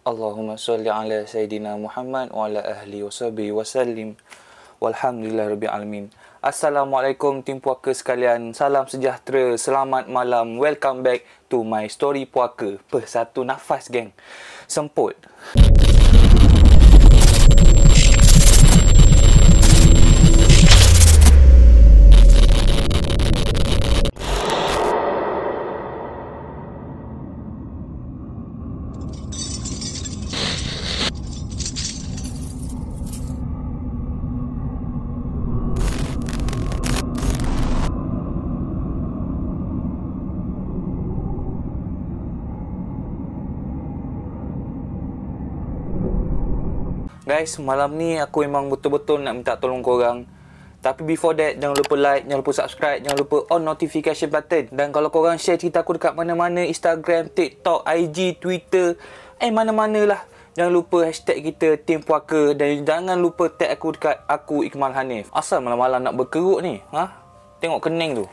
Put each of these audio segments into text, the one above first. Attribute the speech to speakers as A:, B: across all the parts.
A: Allahumma salli ala Sayyidina Muhammad wa ala ahli wa sahbihi wa sallim. Walhamdulillah Rabbil Alamin. Assalamualaikum tim puaka sekalian. Salam sejahtera. Selamat malam. Welcome back to my story puaka. Satu nafas geng. Semput. Guys, malam ni aku memang betul-betul nak minta tolong korang. Tapi before that, jangan lupa like, jangan lupa subscribe, jangan lupa on notification button. Dan kalau korang share cerita aku dekat mana-mana, Instagram, TikTok, IG, Twitter, mana-mana lah. Jangan lupa hashtag kita Tim Puaka. Dan jangan lupa tag aku dekat aku Iqmal Hanif. Asal malam-malam nak berkerut ni? Tengok kening tu.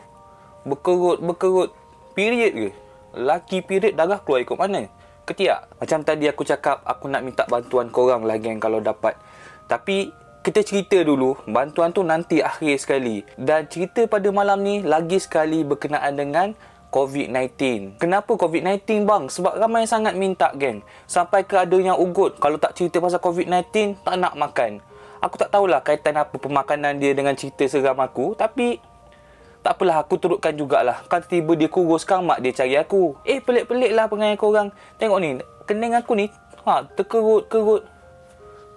A: Berkerut. Period ke? Laki period darah keluar ikut mana? Ketiak. Macam tadi aku cakap, aku nak minta bantuan korang lah geng kalau dapat. Tapi kita cerita dulu, bantuan tu nanti akhir sekali. Dan cerita pada malam ni lagi sekali berkenaan dengan COVID-19. Kenapa COVID-19 bang? Sebab ramai sangat minta geng. Sampai ke ada yang ugut kalau tak cerita pasal COVID-19 tak nak makan. Aku tak tahulah kaitan apa pemakanan dia dengan cerita seram aku. Tapi tak apalah, aku turutkan jugalah. Kan tiba dia kurus, sekarang mak dia cari aku. Pelik-pelik lah perangai korang. Tengok ni, kening aku ni terkerut-kerut.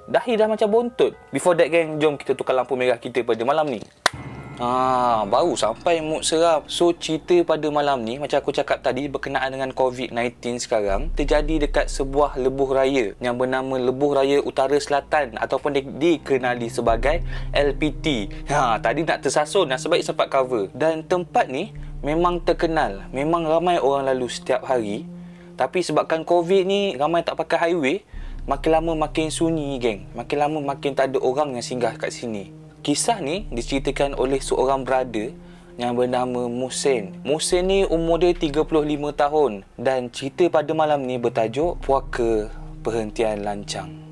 A: Dahi dah macam bontot. Before that geng, jom kita tukar lampu merah kita pada malam ni. Baru sampai mood seram. So cerita pada malam ni, macam aku cakap tadi, berkenaan dengan COVID-19 sekarang, terjadi dekat sebuah lebuh raya yang bernama Lebuh Raya Utara Selatan ataupun dikenali sebagai LPT. Tadi nak tersasun, nasib baik sempat cover. Dan tempat ni memang terkenal, memang ramai orang lalu setiap hari. Tapi sebabkan COVID ni ramai tak pakai highway, makin lama makin sunyi geng. Makin lama makin tak ada orang yang singgah kat sini. Kisah ni diceritakan oleh seorang brother yang bernama Muhsin. Muhsin ni umur dia 35 tahun. Dan cerita pada malam ni bertajuk Puaka Perhentian Lancang.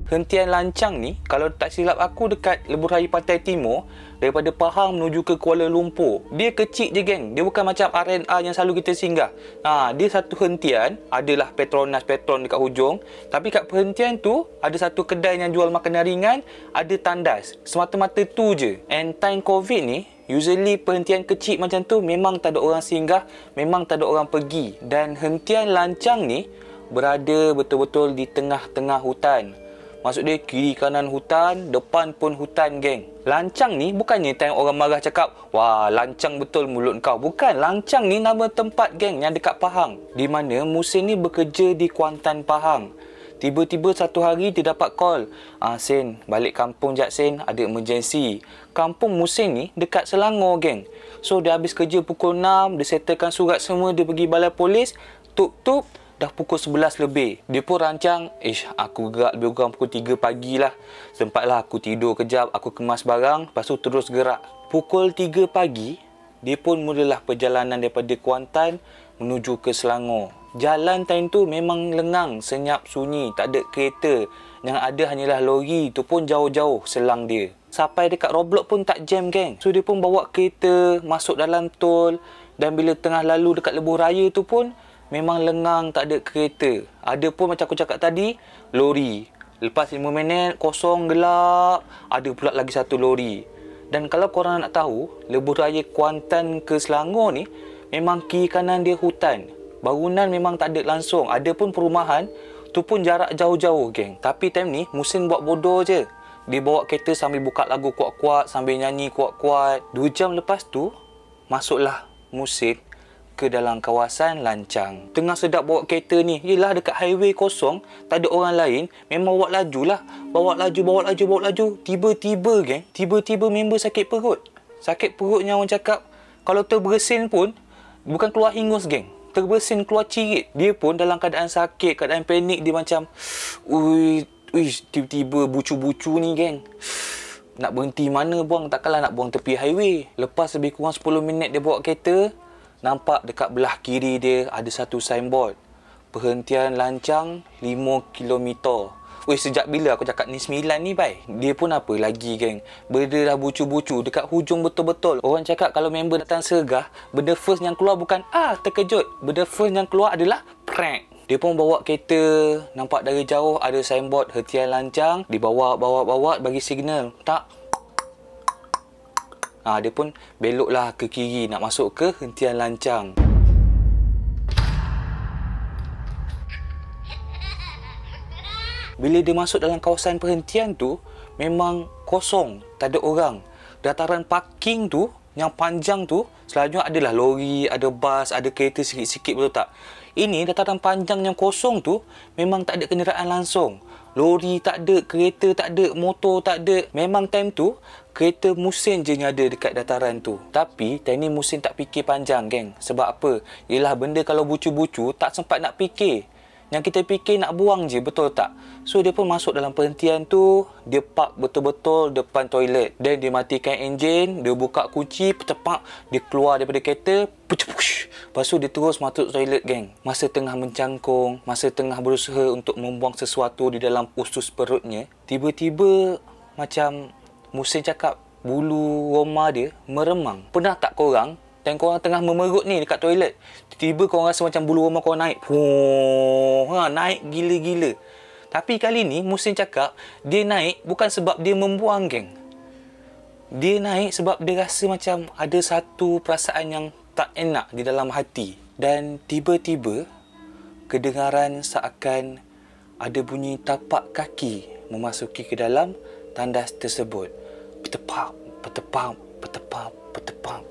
A: Hentian Lancang ni, kalau tak silap aku, dekat Lebuh Raya Pantai Timur, daripada Pahang menuju ke Kuala Lumpur. Dia kecil je geng. Dia bukan macam RNA yang selalu kita singgah. Dia satu hentian, adalah Petronas dekat hujung. Tapi kat perhentian tu, ada satu kedai yang jual makanan ringan, ada tandas. Semata-mata tu je. And time COVID ni, usually perhentian kecil macam tu memang tak ada orang singgah, memang tak ada orang pergi. Dan hentian Lancang ni berada betul-betul di tengah-tengah hutan. Maksud dia kiri kanan hutan, depan pun hutan geng. Lancang ni bukannya tengok orang marah cakap, wah lancang betul mulut kau. Bukan, Lancang ni nama tempat geng yang dekat Pahang. Di mana Muhsin ni bekerja di Kuantan, Pahang. Tiba-tiba satu hari dia dapat call. Sin, balik kampung jap Sin, ada emergency. Kampung Muhsin ni dekat Selangor geng. So dia habis kerja pukul 6, dia settlekan surat semua, dia pergi balai polis. Tup-tup, dah pukul 11 lebih. Dia pun rancang, aku gerak lebih kurang pukul 3 pagi lah. Sempatlah aku tidur kejap, aku kemas barang, lepas tu terus gerak. Pukul 3 pagi, dia pun mulalah perjalanan daripada Kuantan menuju ke Selangor. Jalan time tu memang lengang, senyap, sunyi, tak ada kereta. Yang ada hanyalah lori, tu pun jauh-jauh selang dia. Sampai dekat Roblox pun tak jam geng. So dia pun bawa kereta, masuk dalam tol. Dan bila tengah lalu dekat Lebuh Raya tu pun memang lengang, tak ada kereta. Ada pun macam aku cakap tadi, lori. Lepas 5 minit, kosong, gelap. Ada pula lagi satu lori. Dan kalau korang nak tahu, Lebuh Raya Kuantan ke Selangor ni, memang kiri kanan dia hutan. Bangunan memang tak ada langsung. Ada pun perumahan, tu pun jarak jauh-jauh geng. Tapi time ni, Muhsin buat bodoh je. Dia bawa kereta sambil buka lagu kuat-kuat, sambil nyanyi kuat-kuat. 2 jam lepas tu, masuklah Muhsin ke dalam kawasan Lancang. Tengah sedap bawa kereta ni, yelah dekat highway kosong, tak ada orang lain, memang bawa laju lah. Bawa laju. Tiba-tiba geng, member sakit perut. Sakit perut yang orang cakap, kalau terbersin pun, bukan keluar hingus geng. Terbersin keluar cirit. Dia pun dalam keadaan sakit, keadaan panik, dia macam, tiba-tiba bucu-bucu ni geng. Nak berhenti mana buang, takkanlah nak buang tepi highway. Lepas lebih kurang 10 minit dia bawa kereta, nampak dekat belah kiri dia ada satu signboard. Perhentian lancang 5 km. Weh, sejak bila aku cakap ni 9 ni, bai? Dia pun apa lagi, geng? Benda dah bucu-bucu dekat hujung betul-betul. Orang cakap kalau member datang sergah, benda first yang keluar bukan terkejut. Benda first yang keluar adalah prank. Dia pun bawa kereta, nampak dari jauh ada signboard hentian lancang, dibawa bagi signal. Tak. Dia pun beloklah ke kiri nak masuk ke hentian lancang. Bila dia masuk dalam kawasan perhentian tu, memang kosong, tak ada orang. Dataran parking tu, yang panjang tu, selalunya adalah lori, ada bas, ada kereta sikit-sikit, betul tak? Ini dataran panjang yang kosong tu, memang tak ada kenderaan langsung. Lori tak ada, kereta tak ada, motor tak ada. Memang time tu, kereta musin je yang ada dekat dataran tu. Tapi, time ni musin tak fikir panjang, geng. Sebab apa? Yelah, benda kalau bucu-bucu, tak sempat nak fikir. Yang kita fikir nak buang je, betul tak? So, dia pun masuk dalam perhentian tu. Dia park betul-betul depan toilet. Dan dia matikan enjin. Dia buka kunci, petepak. Dia keluar daripada kereta. Push. Lepas tu, dia terus masuk toilet, geng. Masa tengah mencangkung, masa tengah berusaha untuk membuang sesuatu di dalam usus perutnya, tiba-tiba macam Musin cakap bulu roma dia meremang. Pernah tak korang dan korang tengah memerut ni dekat toilet, tiba-tiba korang rasa macam bulu roma korang naik. Naik gila-gila. Tapi kali ni Musin cakap dia naik bukan sebab dia membuang, geng. Dia naik sebab dia rasa macam ada satu perasaan yang tak enak di dalam hati. Dan tiba-tiba kedengaran seakan ada bunyi tapak kaki memasuki ke dalam tandas tersebut. Petepap, petepap, petepap, petepap.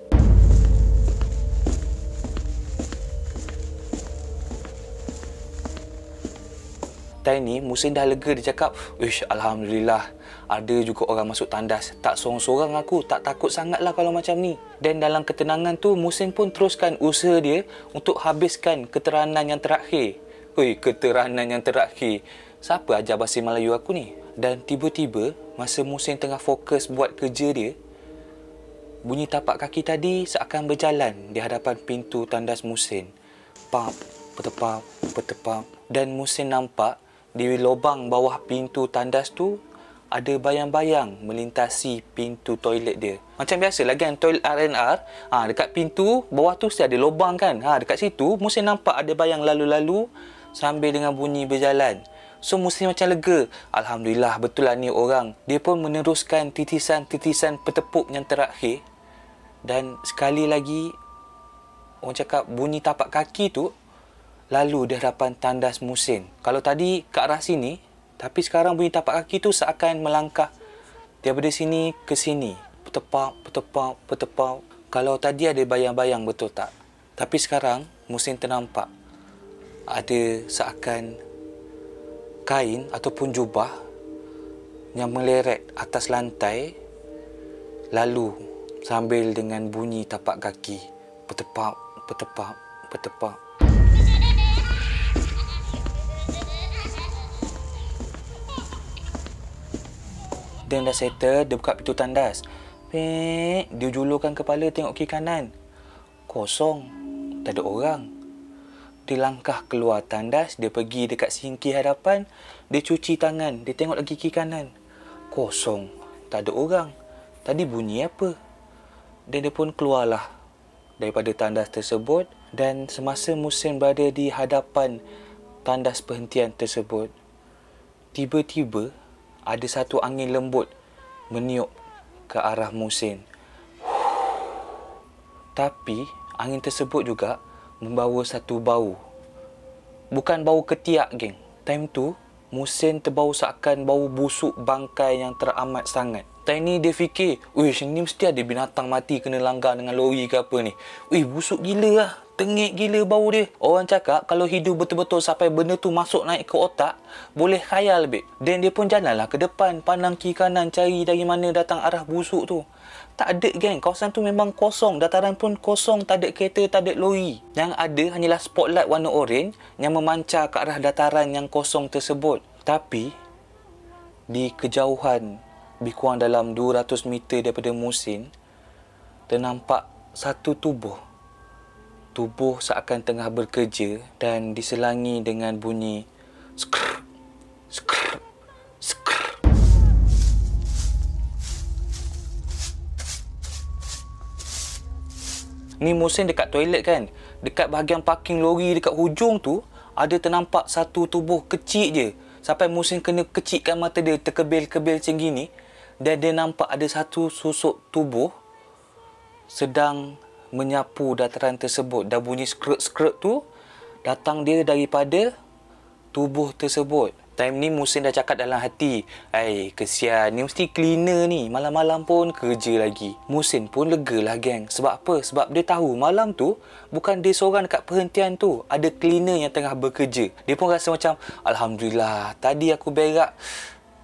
A: Time ni Musin dah lega, dia cakap, "Ish, Alhamdulillah, ada juga orang masuk tandas. Tak sorang-sorang aku, tak takut sangat lah kalau macam ni." Dan dalam ketenangan tu, Musin pun teruskan usaha dia untuk habiskan keteranan yang terakhir. Keteranan yang terakhir. Siapa ajar bahasa Melayu aku ni? Dan tiba-tiba, masa Musin tengah fokus buat kerja dia, bunyi tapak kaki tadi seakan berjalan di hadapan pintu tandas Musin. Pap, petepap, petepap. Dan Musin nampak di lubang bawah pintu tandas tu ada bayang-bayang melintasi pintu toilet dia. Macam biasalah kan, toilet R&R, dekat pintu bawah tu mesti ada lubang kan. Dekat situ Musin nampak ada bayang lalu-lalu sambil dengan bunyi berjalan. So Musin macam lega. Alhamdulillah, betul lah ni orang. Dia pun meneruskan titisan-titisan petepuk yang terakhir. Dan sekali lagi, orang cakap bunyi tapak kaki tu lalu di hadapan tandas Musin. Kalau tadi ke arah sini, tapi sekarang bunyi tapak kaki tu seakan melangkah daripada sini ke sini. Petepap, petepap, petepap. Kalau tadi ada bayang-bayang, betul tak? Tapi sekarang Musin ternampak ada seakan kain ataupun jubah yang meleret atas lantai, lalu sambil dengan bunyi tapak kaki. Petepap, petepap, petepap. Dan dah settle, dia buka pintu tandas. Dia julurkan kepala tengok kiri kanan. Kosong. Tak ada orang. Dia langkah keluar tandas, dia pergi dekat sinki hadapan, dia cuci tangan, dia tengok lagi kiri kanan. Kosong. Tak ada orang. Tadi bunyi apa? Dan dia pun keluarlah daripada tandas tersebut. Dan semasa Musin berada di hadapan tandas perhentian tersebut, tiba-tiba ada satu angin lembut meniup ke arah Musin. Tapi angin tersebut juga membawa satu bau. Bukan bau ketiak, geng. Time tu Musin terbau seakan bau busuk bangkai yang teramat sangat. Time ni dia fikir, "Uish, ni mesti ada binatang mati kena langgar dengan lori ke apa ni. Busuk gila lah. Tengik gila bau dia." Orang cakap kalau hidup betul-betul sampai benda tu masuk naik ke otak, boleh khayal lebih. Dan dia pun jalanlah ke depan, pandang kiri kanan, cari dari mana datang arah busuk tu. Tak ada, geng. Kawasan tu memang kosong. Dataran pun kosong. Tak ada kereta, tak ada lori. Yang ada hanyalah spotlight warna oren yang memancar ke arah dataran yang kosong tersebut. Tapi di kejauhan lebih kurang dalam 200 meter daripada Musin, ternampak satu tubuh Tubuh seakan tengah bekerja dan diselangi dengan bunyi skrr, skrr, skrr. Ni Muhsin dekat toilet kan. Dekat bahagian parking lori dekat hujung tu, ada ternampak satu tubuh kecil je. Sampai Muhsin kena kecikkan mata dia, terkebil-kebil macam gini. Dan dia nampak ada satu susuk tubuh sedang menyapu dataran tersebut. Dan bunyi skrut-skrut tu datang dia daripada tubuh tersebut. Time ni Muhsin dah cakap dalam hati, kesian, ni mesti cleaner ni, malam-malam pun kerja lagi. Muhsin pun lega lah geng. Sebab apa? Sebab dia tahu malam tu bukan dia seorang dekat perhentian tu, ada cleaner yang tengah bekerja. Dia pun rasa macam, Alhamdulillah, tadi aku berak,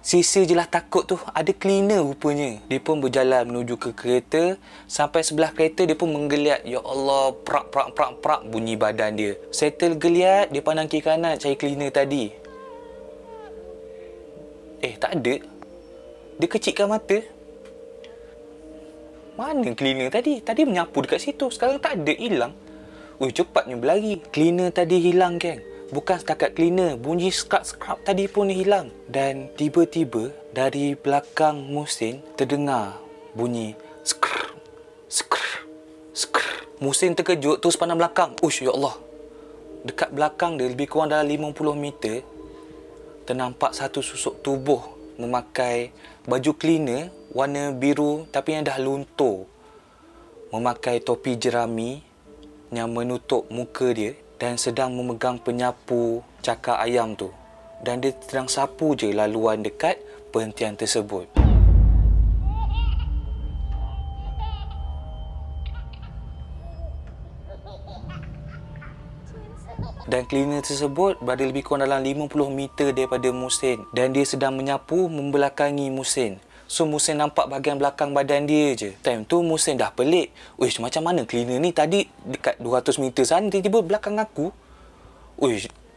A: sisa je lah takut tu, ada cleaner rupanya. Dia pun berjalan menuju ke kereta. Sampai sebelah kereta dia pun menggeliat. Ya Allah, prak prak prak prak bunyi badan dia. Settle geliat, dia pandang kiri kanan cari cleaner tadi. Tak ada. Dia kecikkan mata. Mana cleaner tadi? Tadi menyapu dekat situ, sekarang tak ada, hilang. Cepatnya berlari. Cleaner tadi hilang geng. Bukan setakat cleaner, bunyi scrub tadi pun hilang. Dan tiba-tiba dari belakang Muhsin terdengar bunyi skrr, skrr, skrr. Muhsin terkejut terus pandang belakang. Ya Allah. Dekat belakang dia lebih kurang dalam 50 meter ternampak satu susuk tubuh memakai baju cleaner warna biru tapi yang dah luntur. Memakai topi jerami yang menutup muka dia dan sedang memegang penyapu cakar ayam tu. Dan dia sedang sapu je laluan dekat perhentian tersebut. Dan cleaner tersebut berada lebih kurang dalam 50 meter daripada Muhsin. Dan dia sedang menyapu membelakangi Muhsin. So Muhsin nampak bahagian belakang badan dia je. Time tu Muhsin dah pelik. Macam mana cleaner ni tadi dekat 200 meter sana, tiba-tiba belakang aku.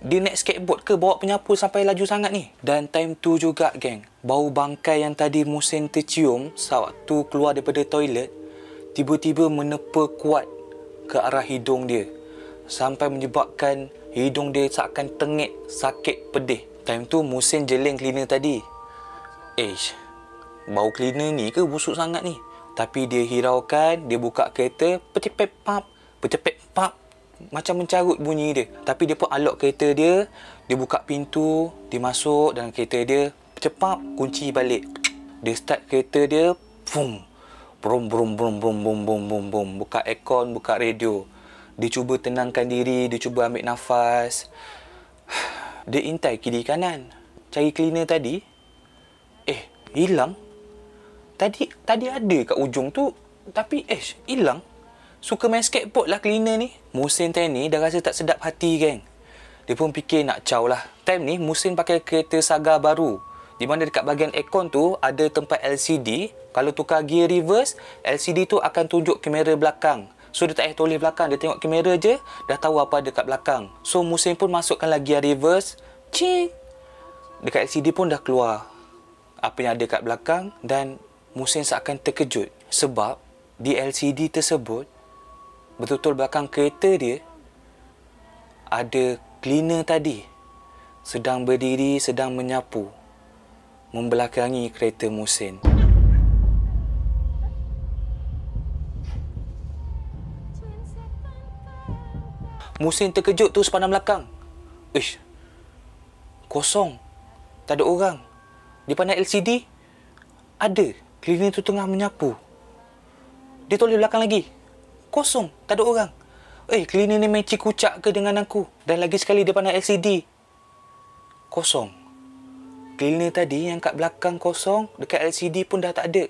A: Dia naik skateboard ke bawa penyapu sampai laju sangat ni? Dan time tu juga geng, bau bangkai yang tadi Muhsin tercium sewaktu keluar daripada toilet tiba-tiba menepa kuat ke arah hidung dia. Sampai menyebabkan hidung dia seakan tengik, sakit, pedih. Time tu Muhsin jeling cleaner tadi. Bau cleaner ni ke busuk sangat ni? Tapi dia hiraukan, dia buka kereta, pecepet pap, macam mencarut bunyi dia. Tapi dia pun alok kereta dia, dia buka pintu, dia masuk dalam kereta dia, cepat kunci balik. Dia start kereta dia, brum, brum, brum, brum, brum, brum, brum, brum, brum. Buka aircon, buka radio. Dia cuba tenangkan diri, dia cuba ambil nafas. Dia intai kiri kanan, cari cleaner tadi. Hilang. Tadi ada kat ujung tu, tapi hilang. Suka main skateboard lah cleaner ni. Muhsin ni dah rasa tak sedap hati geng. Dia pun fikir nak caw lah. Time ni Muhsin pakai kereta Saga baru, di mana dekat bahagian aircon tu ada tempat LCD. Kalau tukar gear reverse, LCD tu akan tunjuk kamera belakang. So dia tak payah toleh belakang, dia tengok kamera je, dah tahu apa ada kat belakang. So Muhsin pun masukkan lagi gear reverse. Cing! Dekat LCD pun dah keluar apa yang ada kat belakang. Dan Muhsin seakan terkejut sebab di LCD tersebut, betul-betul belakang kereta dia, ada cleaner tadi sedang berdiri, sedang menyapu membelakangi kereta Muhsin. Muhsin terkejut terus pandang belakang. Kosong. Tak ada orang. Dia pandang LCD. Ada. Cleaner tu tengah menyapu. Dia toleh belakang lagi. Kosong. Tak ada orang. Cleaner ni main cikucak ke dengan aku? Dan lagi sekali dia pandang LCD. Kosong. Cleaner tadi yang kat belakang kosong, dekat LCD pun dah tak ada.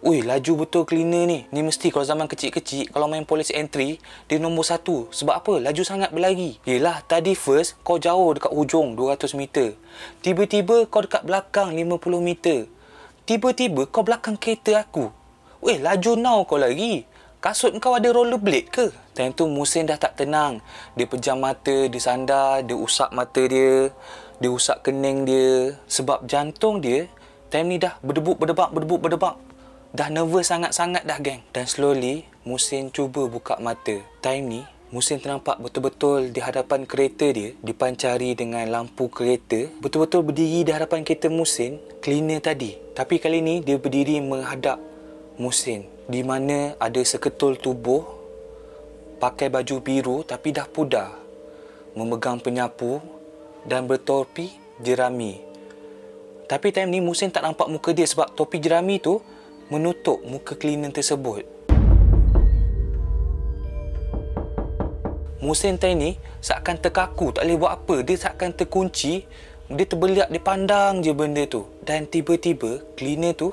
A: Laju betul cleaner ni. Ni mesti kalau zaman kecil-kecil, kalau main police entry, dia nombor 1. Sebab apa? Laju sangat berlari. Yelah, tadi first, kau jauh dekat hujung 200 meter. Tiba-tiba kau dekat belakang 50 meter. Tiba-tiba kau belakang kereta aku. Laju now kau lari. Kasut kau ada rollerblade ke? Time tu Muhsin dah tak tenang. Dia pejam mata, dia sandar, dia usap mata dia, dia usap kening dia. Sebab jantung dia, time ni dah berdebuk-berdebak. Dah nervous sangat-sangat dah geng. Dan slowly Muhsin cuba buka mata. Time ni Muhsin ternampak betul-betul di hadapan kereta dia, dipancari dengan lampu kereta. Betul-betul berdiri di hadapan kereta Muhsin, cleaner tadi. Tapi kali ni dia berdiri menghadap Muhsin, di mana ada seketul tubuh pakai baju biru tapi dah pudar, memegang penyapu dan bertopi jerami. Tapi time ni Muhsin tak nampak muka dia sebab topi jerami tu menutup muka cleaner tersebut. Muhsin time ni seakan terkaku, tak boleh buat apa. Dia seakan terkunci. Dia terbeliak, dia pandang je benda tu. Dan tiba-tiba cleaner tu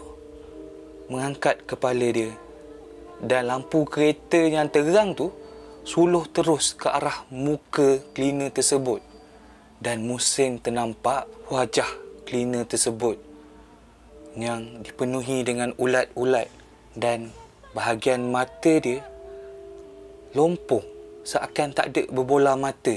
A: mengangkat kepala dia. Dan lampu kereta yang terang tu suluh terus ke arah muka cleaner tersebut. Dan Muhsin ternampak wajah cleaner tersebut yang dipenuhi dengan ulat-ulat. Dan bahagian mata dia lompong, seakan tak ada berbola mata.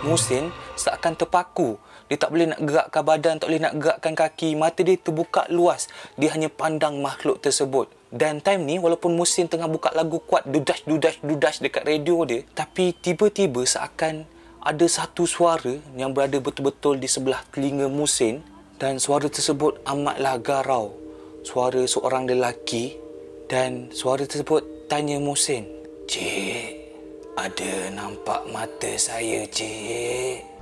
A: Muhsin seakan terpaku. Dia tak boleh nak gerakkan badan, tak boleh nak gerakkan kaki. Mata dia terbuka luas. Dia hanya pandang makhluk tersebut. Dan time ni walaupun Muhsin tengah buka lagu kuat dudash dekat radio dia, tapi tiba-tiba seakan ada satu suara yang berada betul-betul di sebelah telinga Muhsin, dan suara tersebut amatlah garau. Suara seorang lelaki, dan suara tersebut tanya Muhsin, "Cik, ada nampak mata saya, cik?"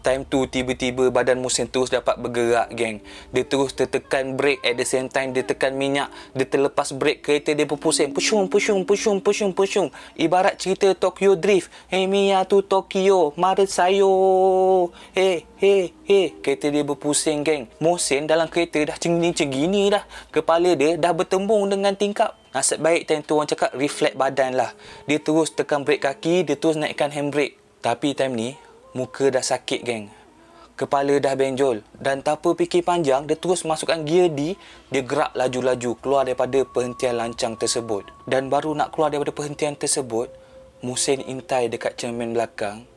A: Time tu tiba-tiba badan Muhsin terus dapat bergerak, geng. Dia terus tertekan brake, at the same time dia tekan minyak. Dia terlepas brake, kereta dia berpusing. Pushung. Ibarat cerita Tokyo Drift. Hey Mia tu Tokyo, mari sayo. Hey. Kereta dia berpusing, geng. Muhsin dalam kereta dah cengini dah. Kepala dia dah bertembung dengan tingkap. Nasib baik time tu orang cakap reflect badan lah. Dia terus tekan brake kaki, dia terus naikkan handbrake. Tapi time ni muka dah sakit, geng. Kepala dah benjol. Dan tanpa fikir panjang, dia terus masukkan gear D. Dia gerak laju-laju keluar daripada perhentian lancang tersebut. Dan baru nak keluar daripada perhentian tersebut, Muhsin intai dekat cermin belakang.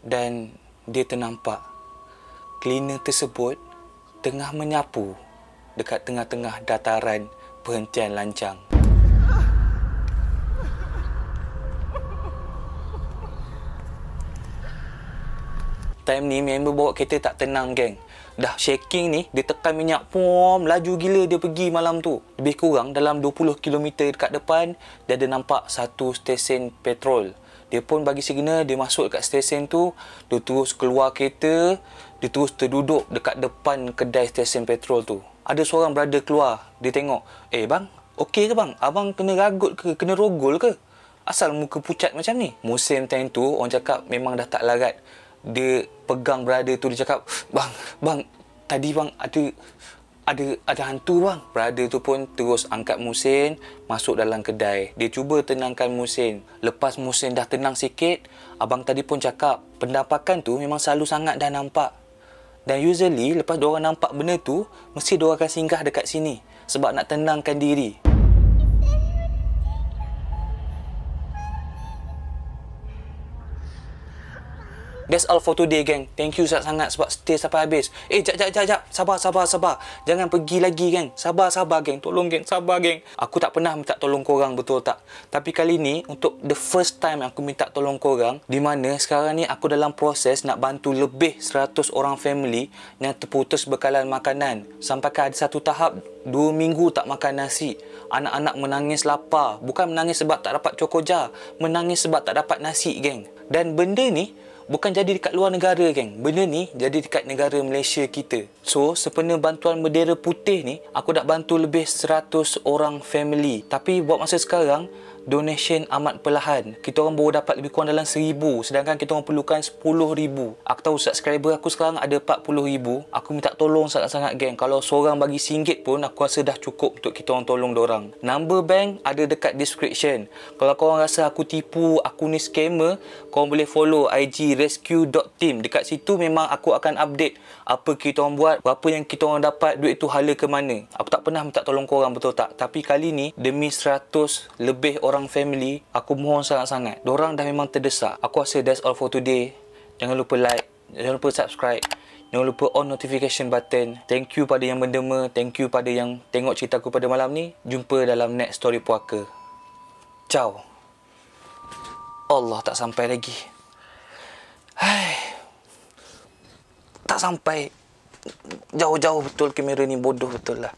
A: Dan dia ternampak cleaner tersebut tengah menyapu dekat tengah-tengah dataran perhentian lancang. Time ni member bawa kereta tak tenang, geng. Dah shaking ni, dia tekan minyak, laju gila dia pergi malam tu. Lebih kurang dalam 20 km dekat depan, dia ada nampak satu stesen petrol. Dia pun bagi signal, dia masuk dekat stesen tu, dia terus keluar kereta, dia terus terduduk dekat depan kedai stesen petrol tu. Ada seorang brother keluar, dia tengok, bang, okey ke bang? Abang kena ragut ke? Kena rogol ke? Asal muka pucat macam ni? Musim time tu, orang cakap memang dah tak larat. Dia pegang brother tu, dia cakap, bang, tadi bang ada hantu bang. Brother tu pun terus angkat Muhsin masuk dalam kedai. Dia cuba tenangkan Muhsin. Lepas Muhsin dah tenang sikit, abang tadi pun cakap, penampakan tu memang selalu sangat dah nampak. Dan usually lepas diorang nampak benda tu, mesti diorang akan singgah dekat sini sebab nak tenangkan diri. That's all for today, geng. Thank you sangat-sangat sebab stay sampai habis. Jap. Sabar. Jangan pergi lagi, geng. Sabar, geng. Tolong, geng. Sabar, geng. Aku tak pernah minta tolong korang, betul tak? Tapi kali ni, untuk the first time aku minta tolong korang, di mana sekarang ni aku dalam proses nak bantu lebih 100 orang family yang terputus bekalan makanan. Sampai ada satu tahap 2 minggu tak makan nasi. Anak-anak menangis lapar. Bukan menangis sebab tak dapat cokoja. Menangis sebab tak dapat nasi, geng. Dan benda ni bukan jadi dekat luar negara, geng. Benda ni jadi dekat negara Malaysia kita. So, sepenuh bantuan bendera putih ni, aku dah bantu lebih 100 orang family. Tapi buat masa sekarang, donation amat perlahan. Kita orang baru dapat lebih kurang dalam 1,000, sedangkan kita orang perlukan 10,000. Aku tahu subscriber aku sekarang ada 40,000. Aku minta tolong sangat-sangat geng. Kalau seorang bagi RM1 pun aku rasa dah cukup untuk kita orang tolong dorang. Number bank ada dekat description. Kalau korang rasa aku tipu, aku ni scammer, korang boleh follow IG rescue.team. Dekat situ memang aku akan update apa kita orang buat, berapa yang kita orang dapat, duit tu hala ke mana. Aku tak pernah minta tolong korang, betul tak? Tapi kali ni demi 100 lebih orang family, aku mohon sangat-sangat. Dorang dah memang terdesak. Aku rasa that's all for today. Jangan lupa like, jangan lupa subscribe, jangan lupa on notification button. Thank you pada yang mendema, thank you pada yang tengok cerita aku pada malam ni. Jumpa dalam next story puaka. Ciao. Allah, tak sampai lagi. Hai. Tak sampai. Jauh-jauh betul kamera ni, bodoh betul lah.